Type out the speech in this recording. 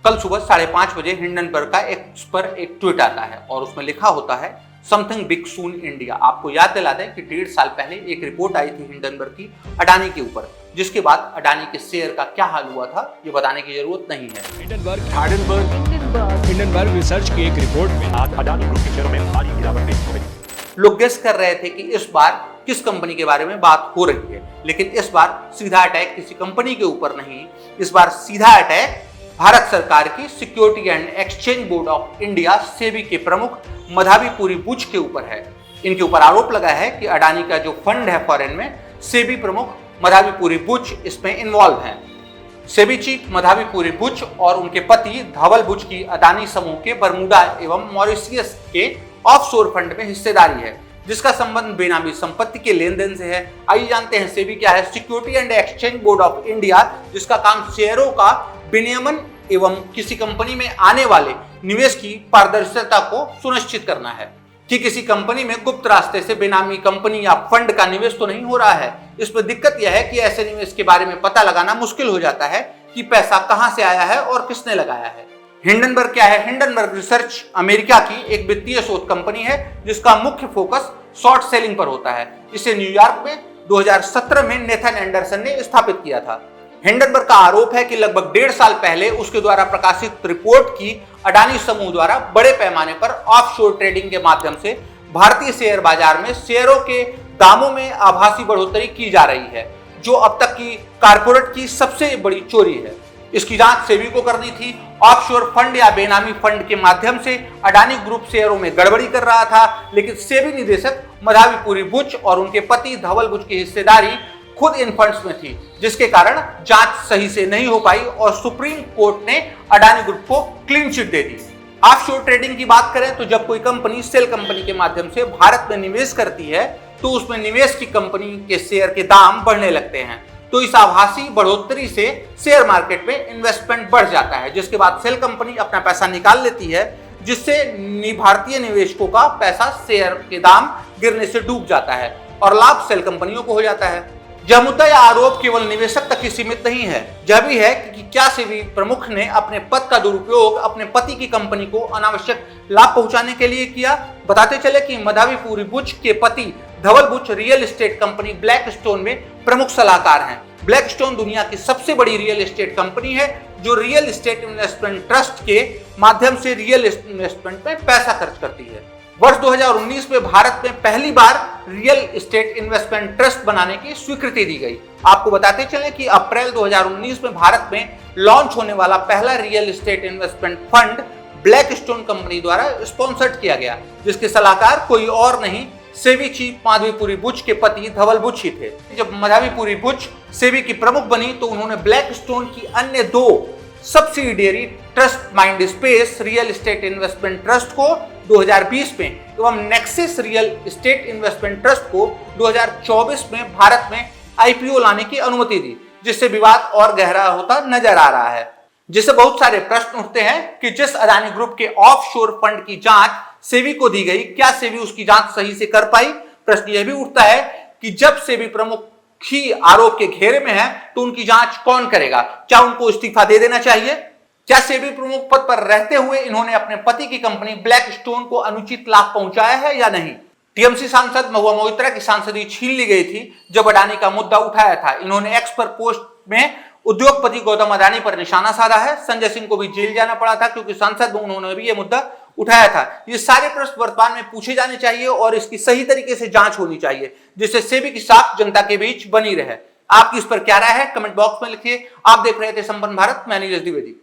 कल सुबह 5:30 बजे हिंडनबर्ग का एक्स पर एक ट्वीट आता है और उसमें लिखा होता है समथिंग बिग सून इंडिया। आपको याद दिला दें कि 1.5 साल पहले एक रिपोर्ट आई थी हिंडनबर्ग की अडानी के ऊपर, जिसके बाद अडानी के शेयर का क्या हाल हुआ था ये बताने की जरूरत नहीं है। हिंडनबर्ग रिसर्च की एक रिपोर्ट में आज अडानी ग्रुप के शेयरों में भारी गिरावट देखने को मिली। लोग गेस कर रहे थे कि इस बार किस कंपनी के बारे में बात हो रही है, लेकिन इस बार सीधा अटैक किसी कंपनी के ऊपर नहीं, इस बार सीधा अटैक भारत सरकार की security and exchange board of India SEBI के प्रमुख मधावी पुरी बुच के ऊपर है। इनके ऊपर आरोप लगा है कि अडानी का जो फंड है फॉरेन में, सेबी प्रमुख मधावी पुरी बुच इसमें इन्वॉल्व हैं। सेबी चीफ मधावी पुरी बुच और उनके पति धवल बुच की अडानी समूह के बरमूडा एवं मॉरिशियस के ऑफशोर फंड में हिस्सेदारी है, जिसका संबंध बेनामी संपत्ति के लेन देन से है। आइए जानते हैं सेबी क्या है। Security and exchange board of India, जिसका काम शेयरों का विनियमन एवं किसी कंपनी में आने वाले निवेश की पारदर्शिता को सुनिश्चित करना है कि किसी कंपनी में गुप्त रास्ते से बेनामी कंपनी या फंड का निवेश तो नहीं हो रहा है। इसमें दिक्कत यह है कि ऐसे निवेश के बारे में पता लगाना मुश्किल हो जाता है कि पैसा कहां से आया है और किसने लगाया है। हिंडनबर्ग क्या है? हिंडनबर्ग रिसर्च अमेरिका की एक वित्तीय शोध कंपनी है, जिसका मुख्य फोकस शॉर्ट सेलिंग पर होता है। इसे न्यूयॉर्क में 2017 में नेथन एंडरसन ने स्थापित किया था। हिंडनबर्ग का आरोप है कि लगभग 1.5 साल पहले उसके द्वारा प्रकाशित रिपोर्ट की अडानी समूह द्वारा बड़े पैमाने पर ऑफशोर ट्रेडिंग के माध्यम से भारतीय शेयर बाजार में शेयरों के दामों में आभासी बढ़ोतरी की जा रही है, जो अब तक की कारपोरेट की सबसे बड़ी चोरी है। इसकी जांच सेबी को करनी थी। ऑफशोर फंड या बेनामी फंड के माध्यम से अडानी ग्रुप शेयरों में गड़बड़ी कर रहा था, लेकिन सेबी निदेशक मधावी पुरी बुच और उनके पति धवल बुच की हिस्सेदारी खुद इन फंड्स में थी, जिसके कारण जांच सही से नहीं हो पाई और सुप्रीम कोर्ट ने अडानी ग्रुप को क्लीन चिट दे दी। ऑफशोर ट्रेडिंग की बात करें तो जब कोई कंपनी सेल कंपनी के माध्यम से भारत में निवेश करती है तो उसमें निवेश की कंपनी के शेयर के दाम बढ़ने लगते हैं, तो इस आभासी बढ़ोतरी से शेयर मार्केट में इन्वेस्टमेंट बढ़ जाता है, जिसके बाद सेल कंपनी अपना पैसा निकाल लेती है, जिससे भारतीय निवेशकों का पैसा शेयर के दाम गिरने से डूब जाता है और लाभ सेल कंपनियों को हो जाता है। यह मुद्दा या आरोप केवल निवेशक तक ही सीमित नहीं है, यह भी है कि क्या सेबी प्रमुख ने अपने पद का दुरुपयोग अपने पति की कंपनी को अनावश्यक लाभ पहुंचाने के लिए किया। बताते चले कि मधावी पुरी बुच के पति Dhaval Buch real estate company Blackstone में प्रमुख सलाहकार हैं। ब्लैकस्टोन दुनिया की सबसे बड़ी रियल एस्टेट कंपनी है, जो रियल एस्टेट इन्वेस्टमेंट ट्रस्ट के माध्यम से रियल इन्वेस्टमेंट में पैसा खर्च करती है। वर्ष 2019 में भारत में पहली बार रियल एस्टेट इन्वेस्टमेंट ट्रस्ट बनाने की स्वीकृति दी गई। आपको बताते चले कि अप्रैल 2019 में भारत में लॉन्च होने वाला पहला real estate investment fund Blackstone company द्वारा स्पॉन्सर्ड किया गया, जिसके सलाहकार कोई और नहीं, सेबी चीफ मधावी पुरी बुच के पति धवल बुच ही थे। जब मधावी पुरी बुच सेबी की प्रमुख बनी तो उन्होंने ब्लैकस्टोन की अन्य 2 subsidiary trust mind space real estate investment trust को 2020 में एवं Nexis real estate investment trust को 2024 में भारत में आईपीओ लाने की अनुमति दी, जिससे विवाद और गहरा होता नजर आ रहा है। जिससे बहुत सारे प्रश्न उठते हैं कि जिस अडानी ग्रुप के ऑफशोर फंड की जांच सेबी को दी गई, क्या सेबी उसकी जांच सही से कर पाई? प्रश्न यह भी उठता है कि जब सेबी प्रमुख ही आरोप के घेरे में है तो उनकी जांच कौन करेगा? क्या उनको इस्तीफा दे देना चाहिए? क्या सेबी प्रमुख पद पर रहते हुए इन्होंने अपने पति की कंपनी ब्लैकस्टोन को अनुचित लाभ पहुंचाया है या नहीं? टीएमसी सांसद महुआ मोइत्रा की सांसदी छीन ली गई थी जब अडानी का मुद्दा उठाया था। इन्होंने एक्स पर पोस्ट में उद्योगपति गौतम अडानी पर निशाना साधा है। संजय सिंह को भी जेल जाना पड़ा था क्योंकि सांसद उन्होंने भी यह मुद्दा उठाया था। ये सारे प्रश्न वर्तमान में पूछे जाने चाहिए और इसकी सही तरीके से जांच होनी चाहिए, जिससे सेबी की साख जनता के बीच बनी रहे। आपकी इस पर क्या राय है? कमेंट बॉक्स में लिखिए। आप देख रहे थे संपन्न भारत, मैं नीरज द्विवेदी।